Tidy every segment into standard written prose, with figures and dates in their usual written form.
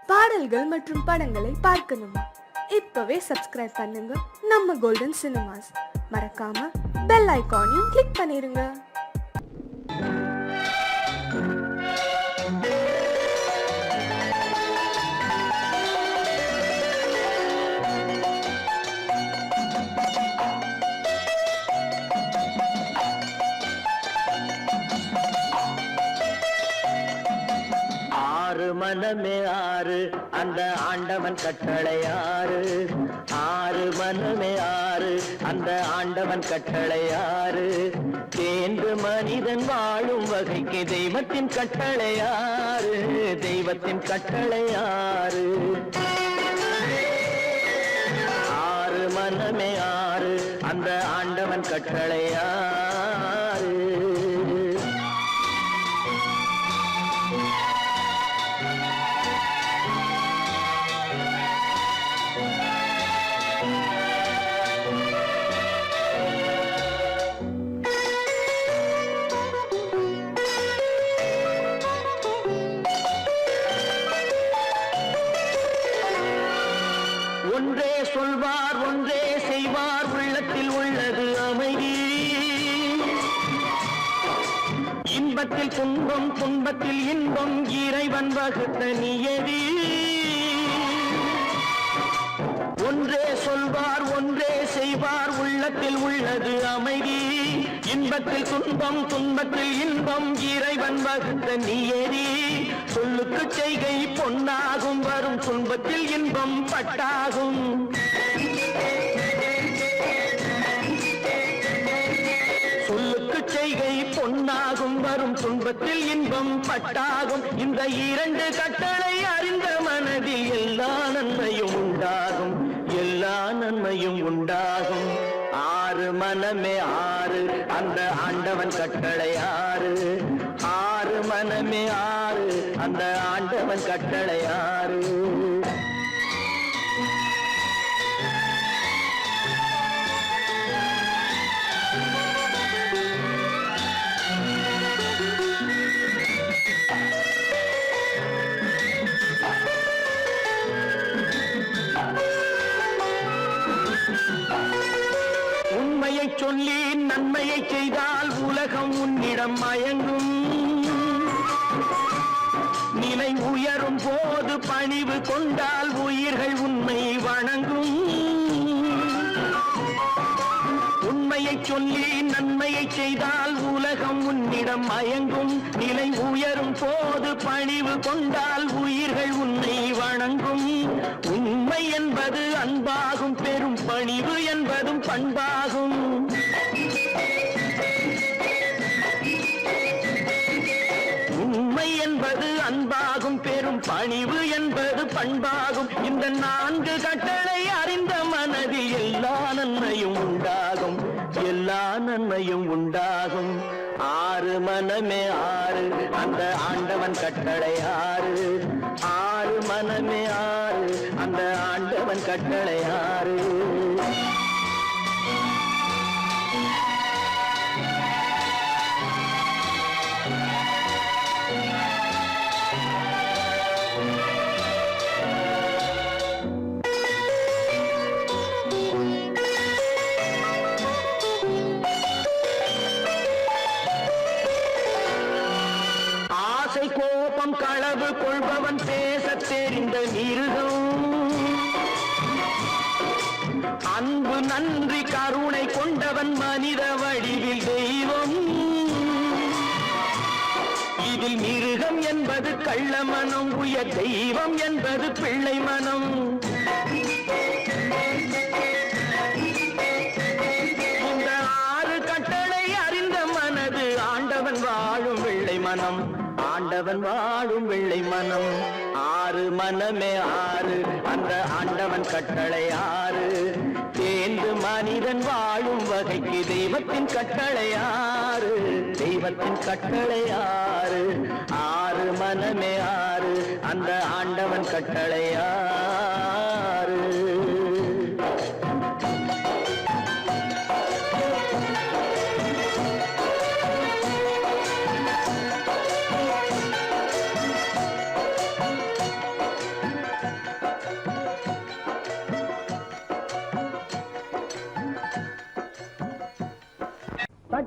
பாடல்கள் மற்றும் படங்களை பார்க்கணுமா? இப்பவே சப்ஸ்கிரைப் பண்ணுங்க நம்ம கோல்டன் சினிமாஸ். மறக்காம பெல் ஐகானையும் கிளிக் பண்ணிருங்க. மனமே ஆறு அந்த ஆண்டவன் கட்டளை ஆறு. ஆறு மனமே ஆறு அந்த ஆண்டவன் கட்டளை ஆறு. தேர்ந்து மனிதன் வாழும் வகைக்கு தெய்வத்தின் கட்டளை ஆறு. தெய்வத்தின் கட்டளை ஆறு. ஆறு மனமே ஆறு அந்த ஆண்டவன் கட்டளை ஆறு. ஒன்றே சொல்வார் ஒன்றே செய்வார், உள்ளத்தில் உள்ளது அமைதி. இன்பத்தில் துன்பம் துன்பத்தில் இன்பம், இறைவன் வகுத்த நியதி. ஒன்றே சொல்வார் ஒன்றே செய்வார், உள்ளத்தில் உள்ளது அமைதி. இன்பத்தில் துன்பம் துன்பத்தில் இன்பம், இறைவன் வகுத்த நியதி. சொல்லுக்கு செய்கை பொன்னாகும், வரும் துன்பத்தில் இன்பம் பட்டாகும். சொல்லுக்கு செய்கை பொன்னாகும், வரும் துன்பத்தில் இன்பம் பட்டாகும். இந்த இரண்டு கட்டளை அறிந்த மனதில் எல்லா நன்மையும் உண்டாகும். எல்லா நன்மையும் உண்டாகும். ஆறு மனமே ஆறு அந்த ஆண்டவன் கட்டளை ஆறு. ஆறு மனமே ஆறு அந்த ஆண்டவன் கட்டளை ஆறு. உண்மையை சொல்லி நன்மையை செய்தால் உலகம் உன்னிடம் மயங்கும். நிலை உயரும் போது பணிவு கொண்டால் உயிர்கள் உண்மை வணங்கும். உண்மையை சொல்லி நன்மையை செய்தால் உலகம் உன்னிடம் மயங்கும். நிலை உயரும் போது பணிவு கொண்டால் உயிர்கள் உன்னை வணங்கும். உண்மை என்பது அன்பாகும், பெரும் பணிவு என்பதும் பண்பாகும். உண்மை என்பது அன்பாகும், பெரும் பணிவு என்பது பண்பாகும். இந்த நான்கு கட்டளை அறிந்த மனதில் எல்லா நன்மையும் உண்டாகும். எல்லா நன்மையும் உண்டாகும். ஆறு மனமே ஆறு அந்த ஆண்டவன் கட்டளை ஆறு. ஆறு மனமே ஆறு அந்த ஆண்டவன் கட்டளை ஆறு. கோபம் களவு கொள்பவன் பேச தெரிந்த மிருகம். அன்பு நன்றி கருணை கொண்டவன் மனித வடிவில் தெய்வம். இதில் மிருகம் என்பது கள்ள மனம், உயர் தெய்வம் என்பது பிள்ளை மனம். இந்த ஆறு கட்டளை அறிந்த மனது ஆண்டவன் வாழும் வெள்ளை மனம். ஆண்டவன் வாழும் வெள்ளை மனம். ஆறு மனமே ஆறு அந்த ஆண்டவன் கட்டளை ஆறு. தேர்ந்து மனிதன் வாழும் வகைக்கு தெய்வத்தின் கட்டளை ஆறு. தெய்வத்தின் கட்டளை ஆறு. ஆறு மனமே ஆறு அந்த ஆண்டவன் கட்டளை ஆறு.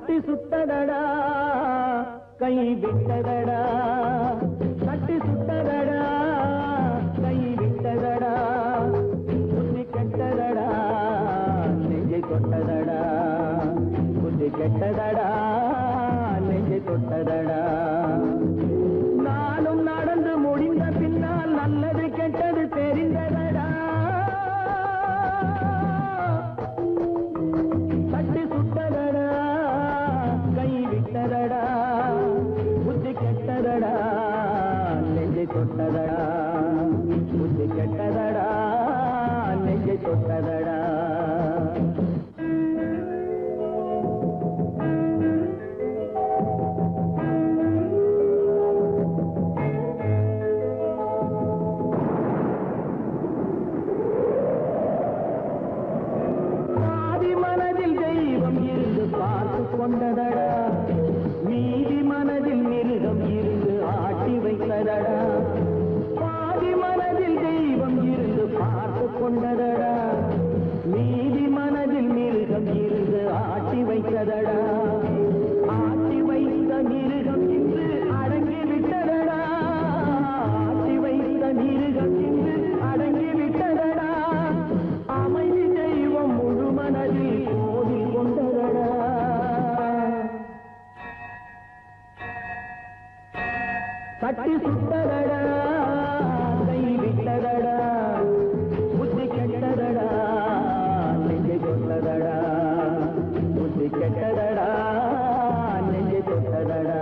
தட்டி சுட்டதடா கை விட்டதடா தட்டி சுட்டதடா கை விட்டதடா புத்தி கெட்டதடா நெஞ்சை தொட்டதடா புத்தி கெட்டதடா நெஞ்சை தொட்டதடா நானும் நடந்து முடிந்த பின்னால் நல்லது கெட்டது தெரிந்ததடா தட்டி சுட்டதடா கை விட்டதடா புத்தி கெட்டதடா நெஞ்சை தொட்டதடா புத்தி கெட்டதடா நெஞ்சை தொட்டதடா கொண்டதடா மீதி மனதில் மிருகம் இருந்து ஆட்டி வைத்ததடா பாதி மனதில் தெய்வம் இருந்து பார்த்து கொண்டதடா மீதி மனதில் மிருகம் இருந்து ஆட்டி வைத்ததடா ஆட்டி வைத்த மிருகம் இன்று அடங்கி விட்டதடா ஆட்டி வைத்த மிருகம் இன்று அடங்கி விட்டதடா அமைதி தெய்வம் முழு மனதில் கோவில் கொண்டதடா தட்டி சுட்டதடா கை விட்டதடா புத்தி கெட்டதடா நெஞ்சை தொட்டதடா புத்தி கெட்டதடா நெஞ்சை தொட்டதடா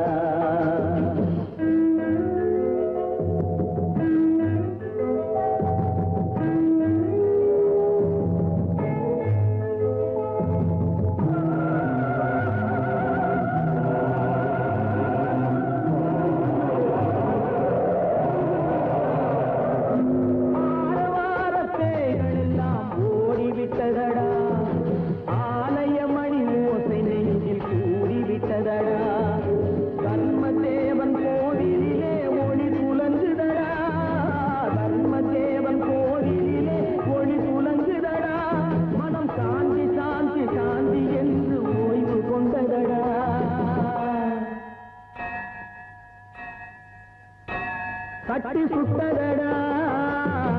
தட்டி சுட்டதடா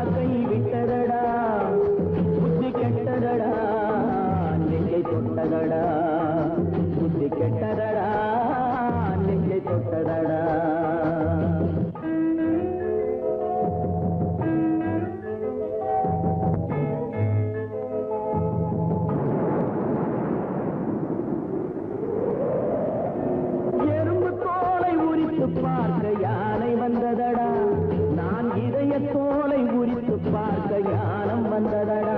கை விட்டதடா புத்தி கெட்டதடா நெஞ்சை தொட்டதடா புத்தி கெட்டதடா நெஞ்சை தொட்டதடா எறும்பு தோலை உரித்து பார்க்க யானை வந்ததடா நான் இதய தோலை உரித்து பார்க்க யானம் வந்ததடா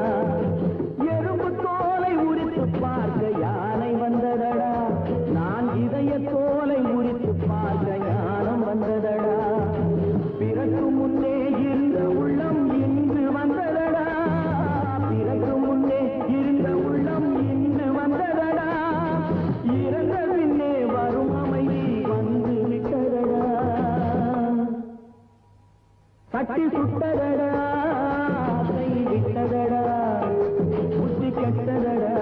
எறும்பு தோலை உரித்து பார்க்க யானை வந்ததடா நான் இதய தோலை உரித்து பார்க்க யானம் வந்ததடா பிறகு முன்னே இருந்த உள்ளம் இன்று வந்ததடா பிறகு முன்னே இருந்த உள்ளம் இன்று வந்ததடா இறந்த பின்னே வரும் அமைதி வந்து விட்டதடா தட்டி சுட்டதடா கை விட்டதடா புத்தி கெட்டதடா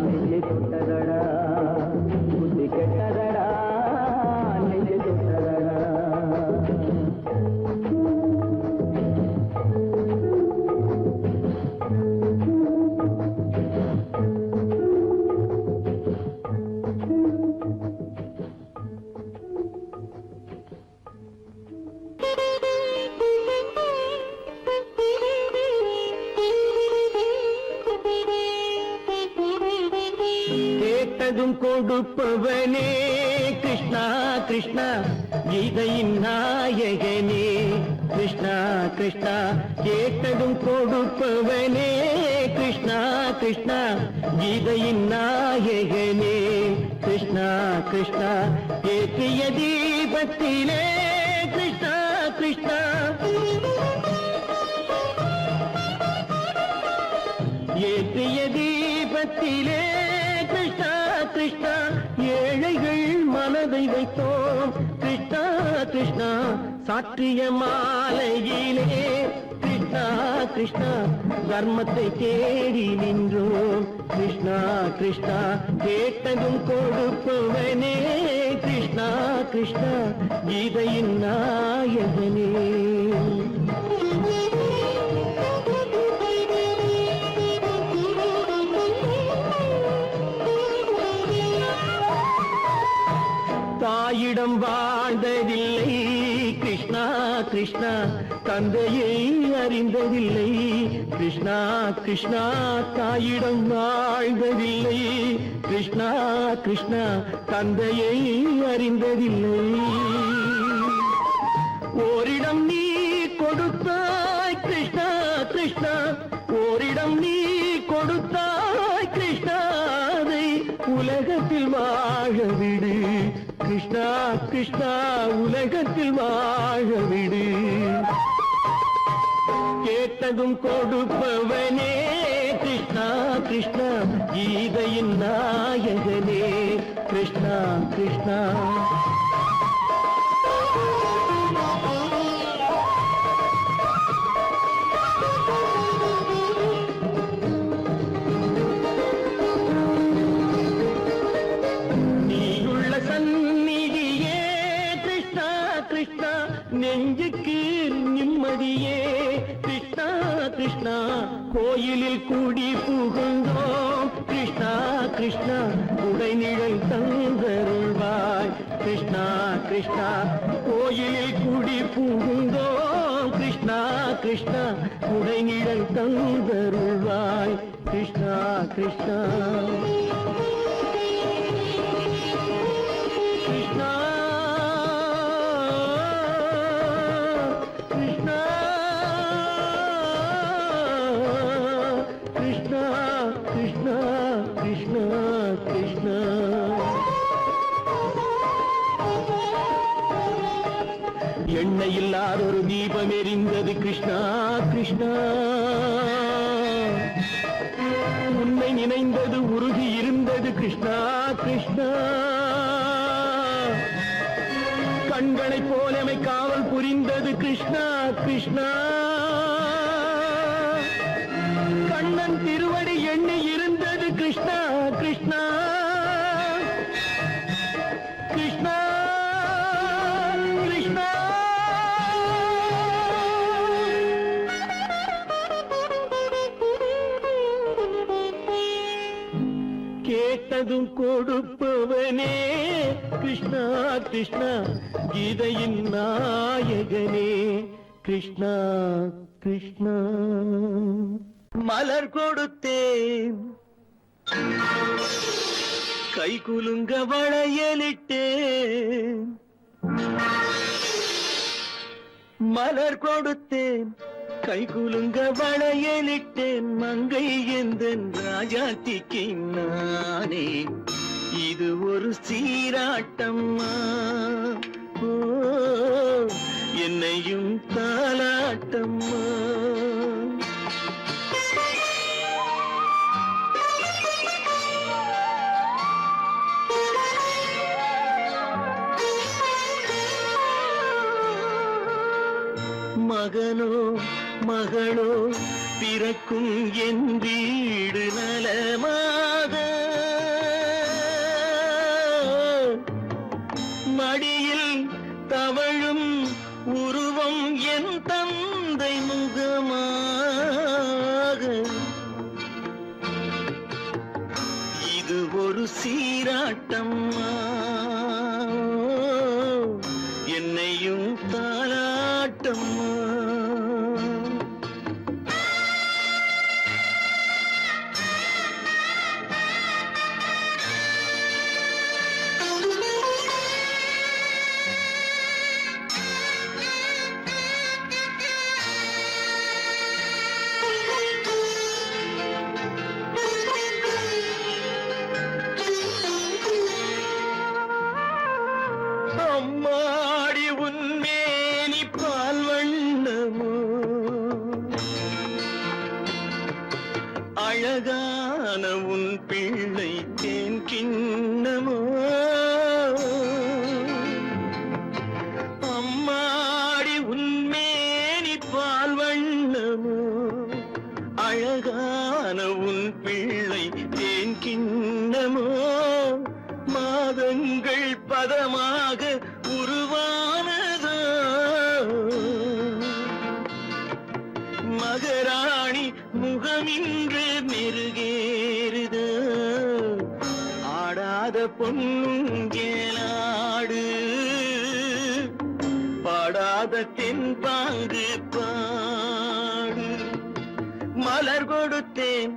நெஞ்சை தொட்டதடா புத்தி கெட்டதடா நெஞ்சை தொட்டதடா கேட்டதும் கொடுப்பவனே கிருஷ்ணா கிருஷ்ணா கீதையின் நாயகனே கிருஷ்ணா கிருஷ்ணா கேட்டதும் கொடுப்பவனே கிருஷ்ணா கிருஷ்ணா கீதையின் நாயகனே கிருஷ்ணா கிருஷ்ணா ஏற்றிய தீபத்திலே கிருஷ்ணா கிருஷ்ணா ஏற்றிய தீபத்திலே கிருஷ்ணா கிருஷ்ணா ஏழைகள் மனதை வைத்தோம் கிருஷ்ணா கிருஷ்ணா சாற்றிய மாலையிலே கிருஷ்ணா கிருஷ்ணா தர்மத்தை தேடி நின்றோம் கிருஷ்ணா கிருஷ்ணா கேட்டதும் கொடுப்பவனே கிருஷ்ணா கிருஷ்ணா கீதையின் நாயகனே தாயிடம் வாழ்ந்ததில்லை கிருஷ்ணா கிருஷ்ணா தந்தையை அறிந்ததில்லை கிருஷ்ணா கிருஷ்ணா தாயிடம் வாழ்ந்ததில்லை கிருஷ்ணா கிருஷ்ணா தந்தையை அறிந்ததில்லை ஓரிடம் நீ கொடுத்தாய் கிருஷ்ணா கிருஷ்ணா ஓரிடம் நீ கொடுத்தாய் கிருஷ்ணா அதை உலகத்தில் வாழ விடு கிருஷ்ணா கிருஷ்ணா உலகத்தில் வாழ விடு கேட்டதும் கொடுப்பவனே கிருஷ்ணா கிருஷ்ணா கீதையின் நாயகனே கிருஷ்ணா கிருஷ்ணா நெஞ்சுக்கு நிம்மதியே கிருஷ்ணா கிருஷ்ணா கோயிலில் கூடி புகுந்தோம் கிருஷ்ணா கிருஷ்ணா உடைநிழல் தந்தருள்வாய் கிருஷ்ணா கிருஷ்ணா கோயிலில் கூடி புகுந்தோம் கிருஷ்ணா கிருஷ்ணா உடைநிழல் தந்தருள்வாய் கிருஷ்ணா கிருஷ்ணா எண்ணெய் இல்லாத ஒரு தீபம் எரிந்தது கிருஷ்ணா கிருஷ்ணா உன்னை நினைந்தது உருகி இருந்தது கிருஷ்ணா கிருஷ்ணா கண்களைப் போலமை காவல் புரிந்தது கிருஷ்ணா கிருஷ்ணா கண்ணன் திருவடி எண்ணி இருந்தது கிருஷ்ணா கிருஷ்ணா கிருஷ்ணா கிருஷ்ணா கேட்டதும் கொடுப்பவனே கிருஷ்ணா கிருஷ்ணா கீதையின் நாயகனே கிருஷ்ணா கிருஷ்ணா மலர் கொடுத்தேன் கை குலுங்க வளையலிட்டேன் மலர் கொடுத்தேன் கை குலுங்க வளையலிட்டேன் மங்கை எந்தன் ராஜாத்திக்கு நானே இது ஒரு சீராட்டம்மா ஓ என்னையும் தாலாட்டம்மா மகனோ மகளோ பிறக்கும் என் வீடு நலமாக மடியில் தவழும் உருவம் என் தந்தை முகமாக இது ஒரு சீராட்டம்மா என்னையும் தாலாட்டம்மா அம்மாடி உன்மேனி பால் வண்ணமோ அழகான உன் பிள்ளை தேன் கிண்ணமோ அம்மாடி உன்மேனி பால் வண்ணமோ அழகான உன் பிள்ளை தேன் கிண்ணமோ மாதங்கள் பதமாக உருவானதோ மகராணி முகமின்று மெருகேறுதோ ஆடாத பொன்னுங்கேலாடு பாடாத தென்பாங்கு பாடு மலர் கொடுத்தேன்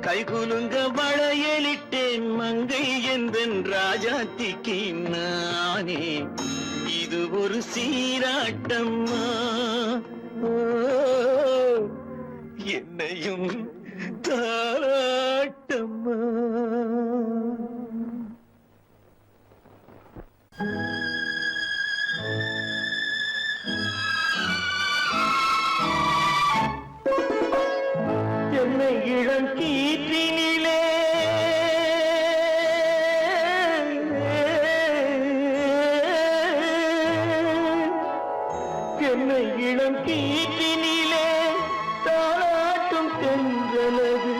கைகுலுங்க வளையலிட்டேன் மங்கை என்பன் ராஜாத்திக்கு நானே இது ஒரு சீராட்டம்மா ஓ, என்னையும் தாராட்டம்மா. என்னை இளம் கீற்றினிலே என்னை இளம் கீற்றினிலே தாளாட்டும் தென்றலது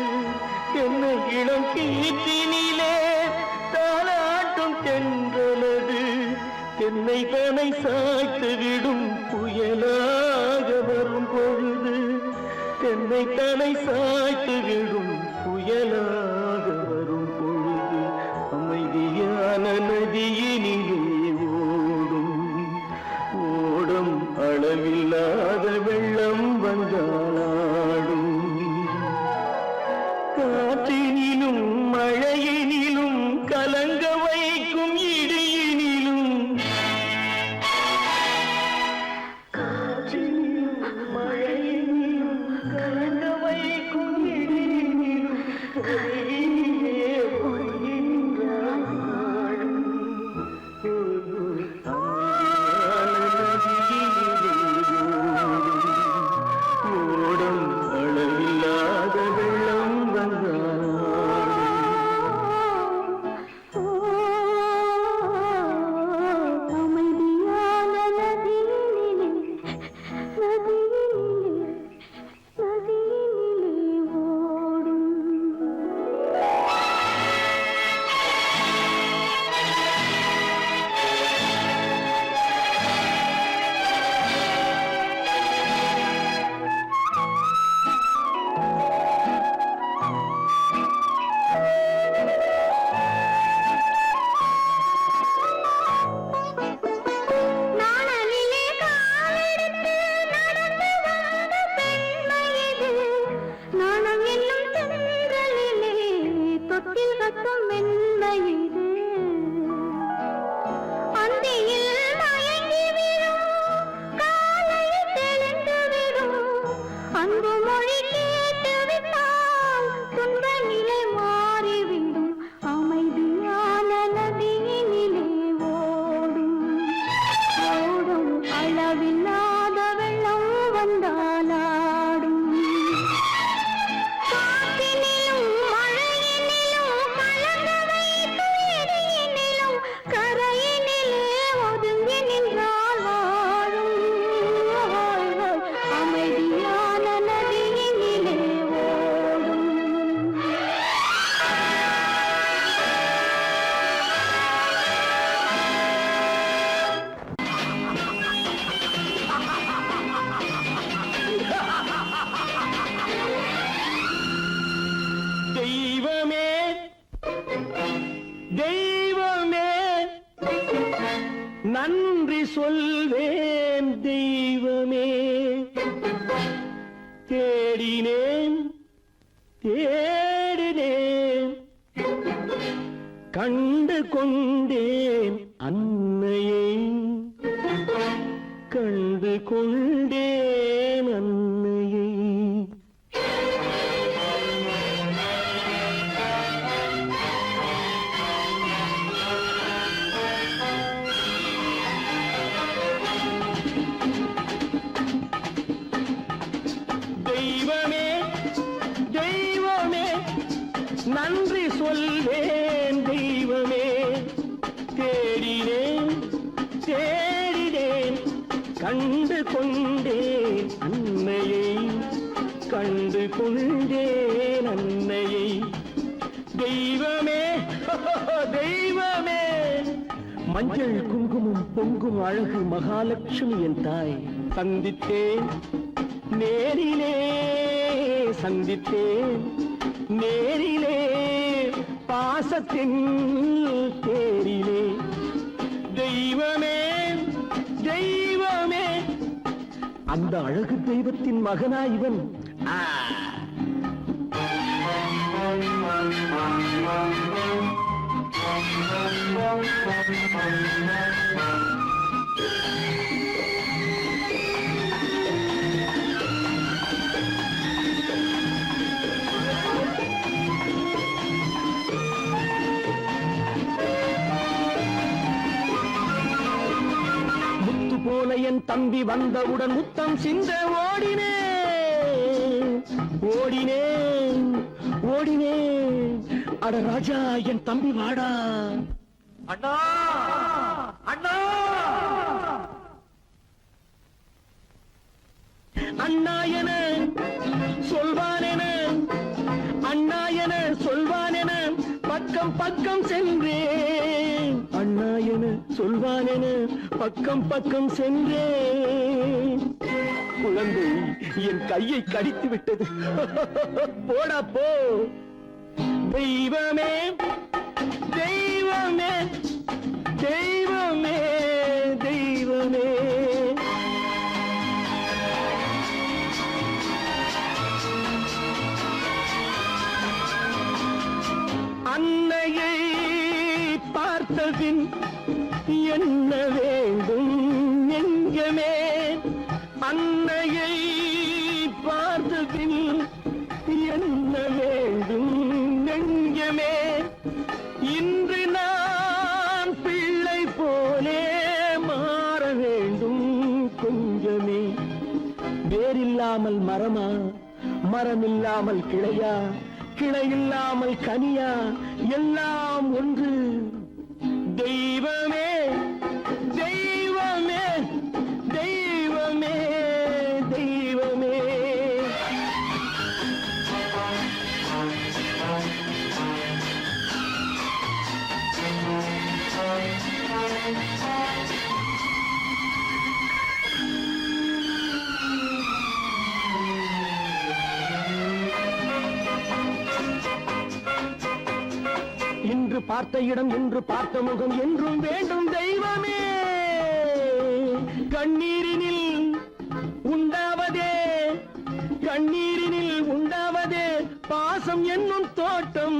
என்னை இளம் கீற்றினிலே தாளாட்டும் தென்றலது என்னை தனை சாய்த்து விடும் புயலாக வரும் பொழுது என்னை தலை சாய்த்து விடும் புயலாக வரும் பொழுது அமைதியான நதியினிலே ஓடும் ஓடும் அளவில்லாத வெள்ளம் வந்தாடும் காற்றினிலும் மழையினிலும் கலங்க வைக்கும் இடியினிலும் ஓடும் அளவில்லாத வெள்ளம் நன்றி சொல்வேன் தெய்வமே. தேடினேன் தேடினேன் கண்டு கொண்டேன் அன்னையை, கண்டு கொண்டேன் அன்னையை. தெய்வமே தெய்வமே நன்றி சொல்வேன் தெய்வமே. தேடினேன் தேடினேன் கண்டு கொண்டேன் அன்னையை, கண்டு கொண்டேன் அன்னையை. தெய்வமே தெய்வமே, மஞ்சள் குங்குமம் பொங்கும் அழகு மகாலட்சுமி என் தாய். சந்தித்தேன் நேரிலே, சந்தித்தேன் நேரிலே, பாசத்தின் தேரிலே. தெய்வமே தெய்வமே, அந்த அழகு தெய்வத்தின் மகனா இவன். முத்து போல என் தம்பி வந்தவுடன் முத்தம் சிந்த ஓடினேன் ஓடினேன் ஓடினேன். அட ராஜா என் தம்பி வாடா. அண்ணா அண்ணா அண்ணா என சொல்வான் என, அண்ணா என சொல்வான் என பக்கம் பக்கம் சென்றேன். அண்ணா என சொல்வான் என பக்கம் பக்கம் சென்றேன். குழந்தை என் கையை கடித்து விட்டது. போடா போ. தெய்வமே தெய்வமே தெய்வமே தெய்வமே. அன்னையை பார்த்தபின் என்ன வேண்டும் நெஞ்சமே. அன்னையை பார்த்தபின் என்ன வேண்டும் நெஞ்சமே. இன்று நான் பிள்ளை போலே மாற வேண்டும் கொஞ்சமே. வேரில்லாமல் மரமா, மரமில்லாமல் கிளையா, கிளை இல்லாமல் கனியா, எல்லாம் ஒன்று. தெய்வமே தெய்வமே தெய்வமே தெய்வமே. இன்று பார்த்த இடம், இன்று பார்த்த முகம் என்றும் வேண்டும் தெய்வமே. கண்ணீரினில் உண்டாவதே, கண்ணீரினில் உண்டாவதே பாசம் என்னும் தோட்டம்.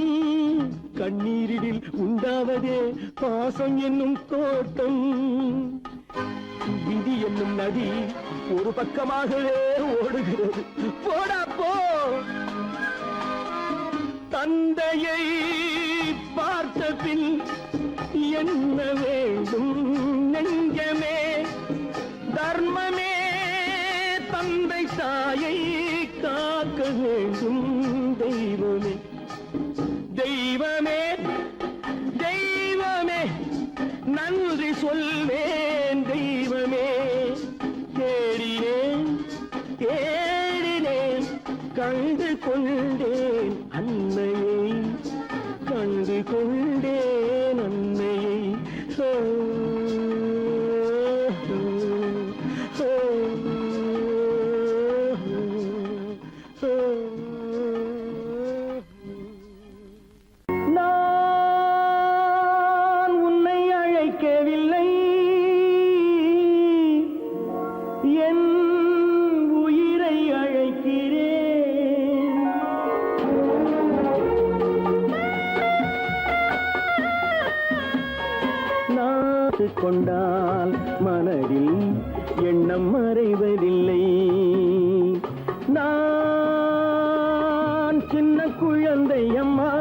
கண்ணீரினில் உண்டாவதே பாசம் என்னும் தோட்டம். விதி என்னும் நதி ஒரு பக்கமாகவே ஓடுகிறது. போடா போ. தந்தையை பார்த்த பின் என்ன வேண்டும் நெஞ்சமே. தர்மமே தந்தை தாயை காக்க வேண்டும் தெய்வமே. தெய்வமே தெய்வமே, நன்றி சொல்வேன் தெய்வமே. தேடினேன் தேடினேன், கண்டு கொண்டேன் அன்னையை, கண்டு கொண்டேன் அன்னையை. நான் உன்னை அழைக்கவில்லை, என் உயிரை அழைக்கிறேன். நாட்டு கொண்டால் மனதில் எண்ணம் மறைவதில்லை. நான் சின்ன குழந்தை அம்மா,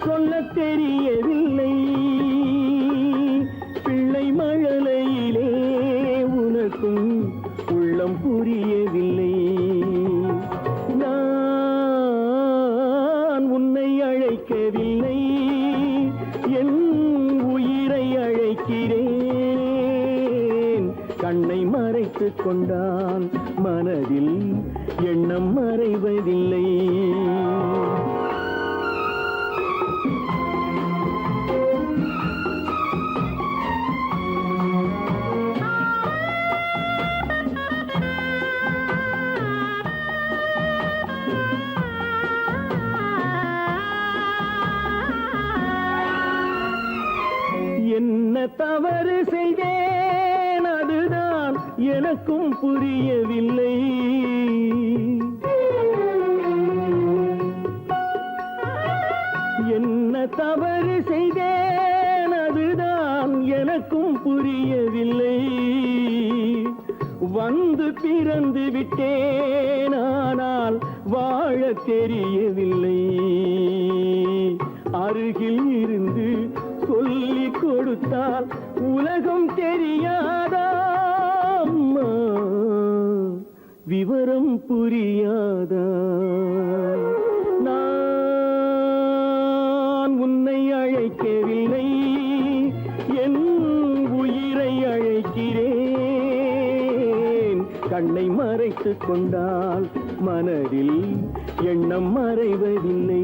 சொல்ல தெரியவில்லை. பிள்ளை மழலையிலே உனக்கும் உள்ளம் புரியவில்லை. நான் உன்னை அழைக்கவில்லை, என் உயிரை அழைக்கிறேன். கண்ணை மறைத்துக் கொண்டான் மனதில் எண்ணம் மறைவதில்லை. என்ன தவறு செய்தேன் அதுதான் எனக்கும் புரியவில்லை. என்ன தவறு செய்தேன் அதுதான் எனக்கும் புரியவில்லை. வந்து பிறந்து விட்டேன் ஆனால் வாழ தெரியவில்லை. அருகில் இருந்து சொல்லிக் கொடுத்தால் உலகம் தெரியாதா அம்மா, விவரம் புரியாதா? நான் உன்னை அழைக்கவில்லை, என் உயிரை அழைக்கிறேன். கண்ணை மறைத்துக் கொண்டால் மனதில் எண்ணம் மறைவதில்லை.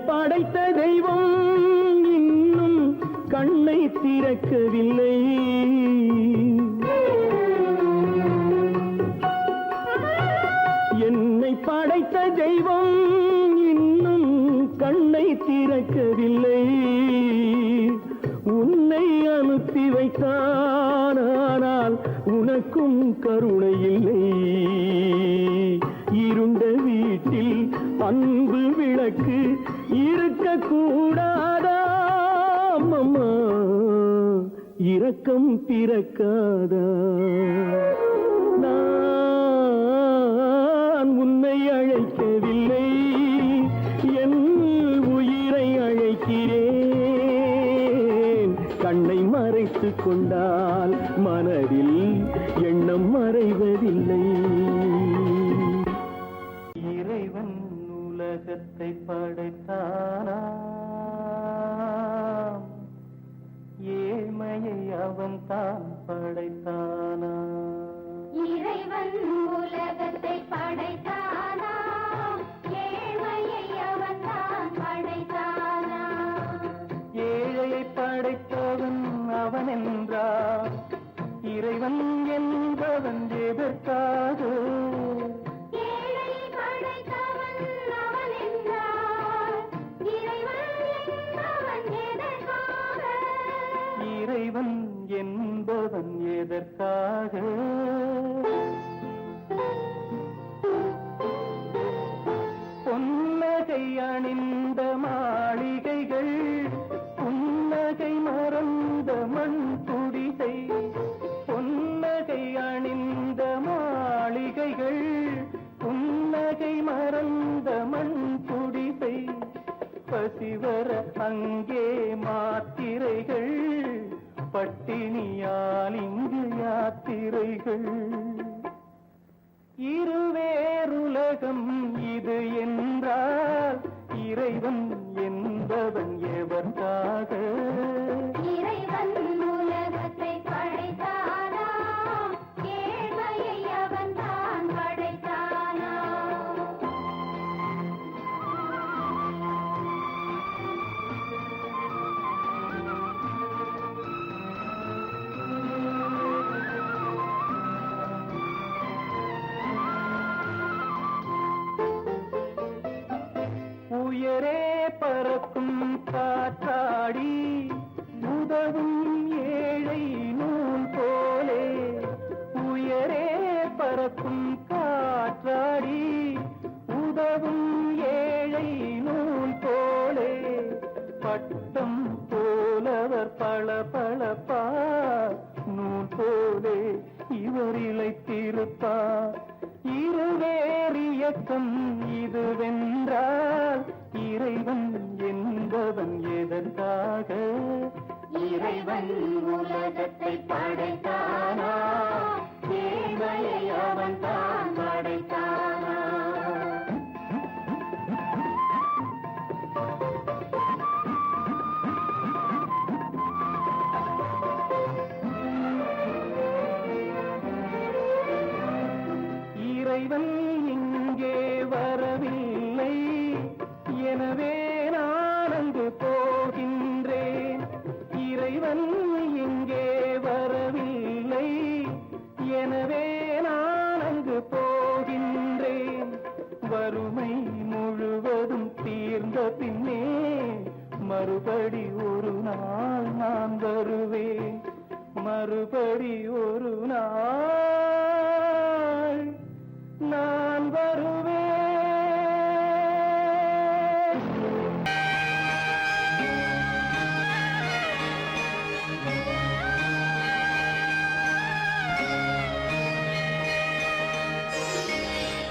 படைத்த தெய்வம் இன்னும் கண்ணை திறக்கவில்லை. என்னை படைத்த தெய்வம் இன்னும் கண்ணை திறக்கவில்லை. உன்னை அனுப்பி வைத்தான் ஆனால் உனக்கும் கருணை இல்லை. இருண்ட வீட்டில் அன்பு விளக்கு இருக்க கூடாதா அம்மா, இரக்கம் பிறக்காதா? நான் உன்னை அழைக்கவில்லை, என் உயிரை அழைக்கிறேன். கண்ணை மறைத்துக் கொண்டால் மனதில் எண்ணம் மறைவதில்லை. இறைவன் உலகத்தை படைத்தானா, ஏழ்மையை அவன் தான் படைத்தானா? இறைவன் உலகத்தை படைத்தானா, ஏழ்மையை அவன் தான் படைத்தானா? ஏழையை படைத்தவன் அவன் என்றார், இறைவன் என்பவன் எதற்காக? இறைவன் என்பவன் எதற்காக? பொன்னகை அணிந்த மாளிகைகள், புன்னகை மறந்த மண் குடிசை. பொன்னகை அணிந்த மாளிகைகள், புன்னகை மறந்த மண் குடிசை. பசிவர அங்கே மாத்திரைகள், பட்டினியால் இங்கு யாத்திரைகள். இருவேறுலகம் இது என்றால் இறைவன் என்பவன் எவர்க்காக? இறைவன் உலகத்தை படைத்தானா, ஏழ்மையை அவன் தான் படைத்தானா? உயரே பறக்கும் காற்றாடி உதவும் ஏழை நூல் போலே. உயரே பறக்கும் காற்றாடி உதவும் ஏழை நூல் போலே. பட்டம் போலவர் பளபளப்பார், நூல் போலே இவர் இளைத்திருப்பார். இருவேறு இயக்கம் இதுவென்றால் இறைவன் என்பவன் பிறந்தவன் எதற்காக? இறைவன் உலகத்தை படைத்தானா, ஏழ்மையை அவன் தான் படைத்தானா? இறைவன் இங்கே வரவில்லை, எனவே நான் அங்கு போகின்றேன். இறைவன் இங்கே வரவில்லை, எனவே நான் அங்கு போகின்றேன். வறுமை முழுவதும் தீர்ந்த பின்னே மறுபடி ஒரு நாள் நான் வருவேன். மறுபடி ஒரு நாள் நான் வருவேன்.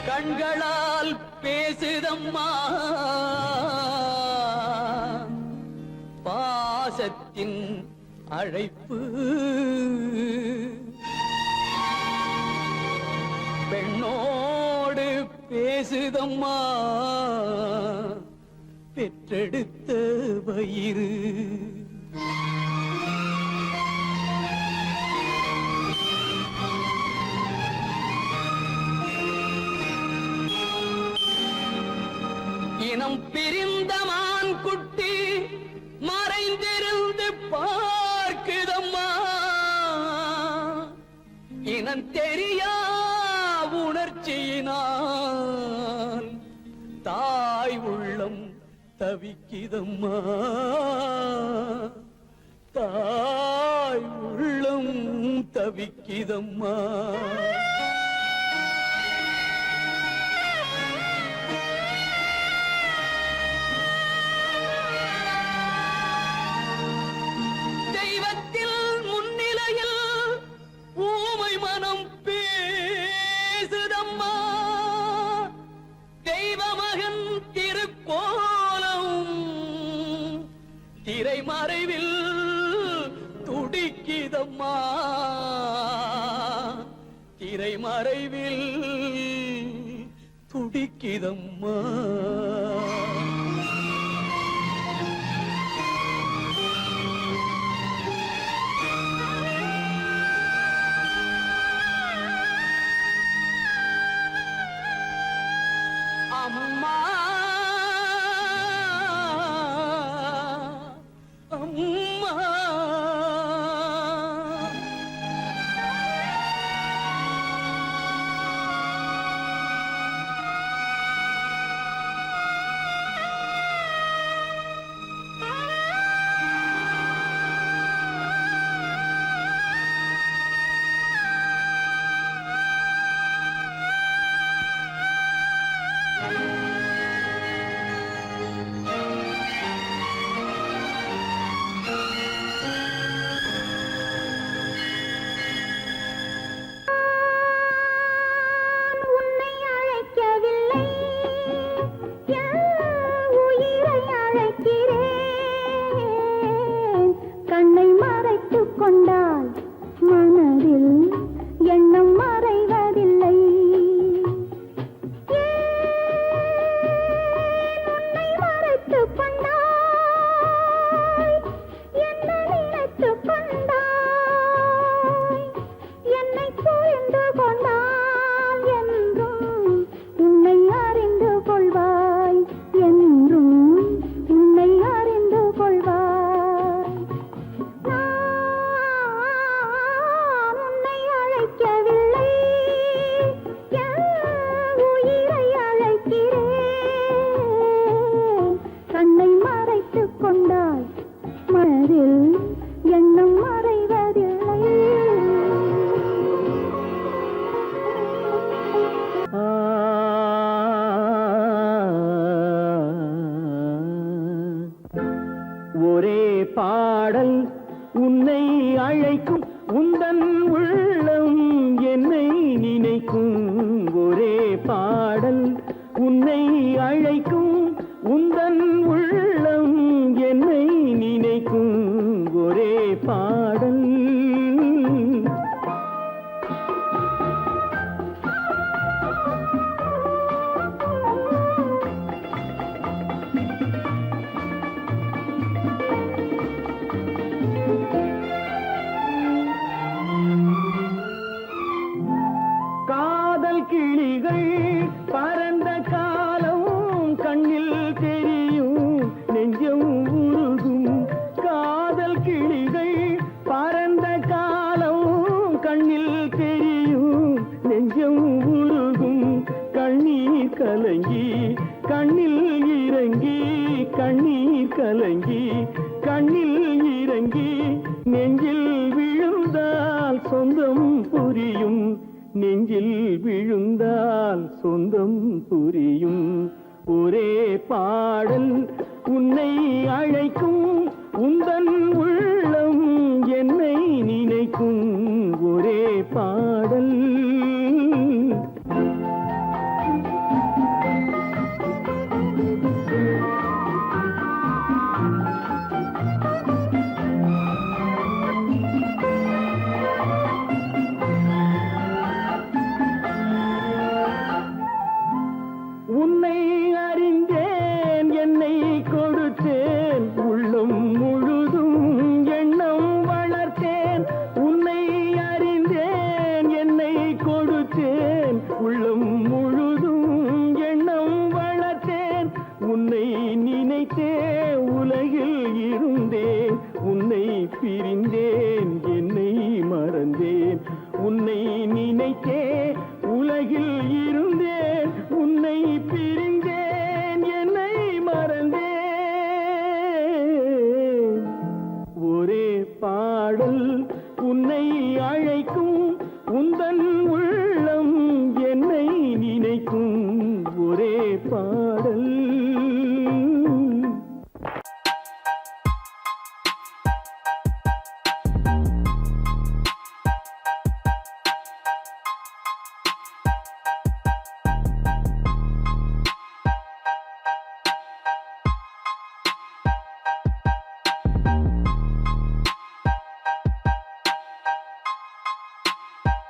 கண்களால் பேசுதம்மா பாசத்தின் அழைப்பு, பெண்ணோடு பேசுதம்மா பெற்றெடுத்த வயிறு. இனம் பிரிந்த மான் குட்டி மறைந்திருந்து பார்க்குதம்மா, இனம் தெரியா உணர்ச்சியினால் தாய் உள்ளம் தவிக்குதம்மா, தாய் உள்ளம் தவிக்குதம்மா. திரைமறைவில் துடிக்குதம்மா, திரைமறைவில் துடிக்குதம்மா. அம்மா அம்மா கொண்டால் மனதில் எண்ணம் மறைவதில்லை. உன்னை மறைத்துக் கொண்டாய், என்ன நினைத்துக் கொண்டாய், என்னை புரிந்து கொண்டால் என்றும் உன்னை அறிந்து கொள்வாய், என்றும் உன்னை அறிந்து கொள்வாய். கண்ணை மறைத்துக் கொண்டாய், மனதில் எண்ணம் மறைவதில்லை. ஒரே பாடல் உன்னை அழைக்கும், உந்தன் உள்ளம் என்னை நினைக்கும். ஒரே பாடல் உன்னை அழைக்கும், உந்தன் உள்ளம் மயங்கி கண்ணில் இறங்கி நெஞ்சில் விழுந்தால் சொந்தம் புரியும், நெஞ்சில் விழுந்தால் சொந்தம் புரியும். ஒரே பாடல் உன்னை அழைக்கும், உந்தன் உள்ளம் என்னை நினைக்கும். ஒரே பாடல். உன்னை அறிந்தேன், என்னை கொடுத்தேன், உள்ளம் முழுதும் எண்ணம் வளர்த்தேன். உன்னை அறிந்தேன், என்னை கொடுத்தேன், உள்ளம் முழுதும் எண்ணம் வளர்த்தேன். உன்னை நினைத்தே உலகில் இருந்தேன், உன்னை பிரிந்தேன், என்னை மறந்தேன். உன்னை நினைத்தே உலகில் இருந்தேன், உன்னை பிரிந்தேன், என்னை மறந்தேன். ஒரே பாடல்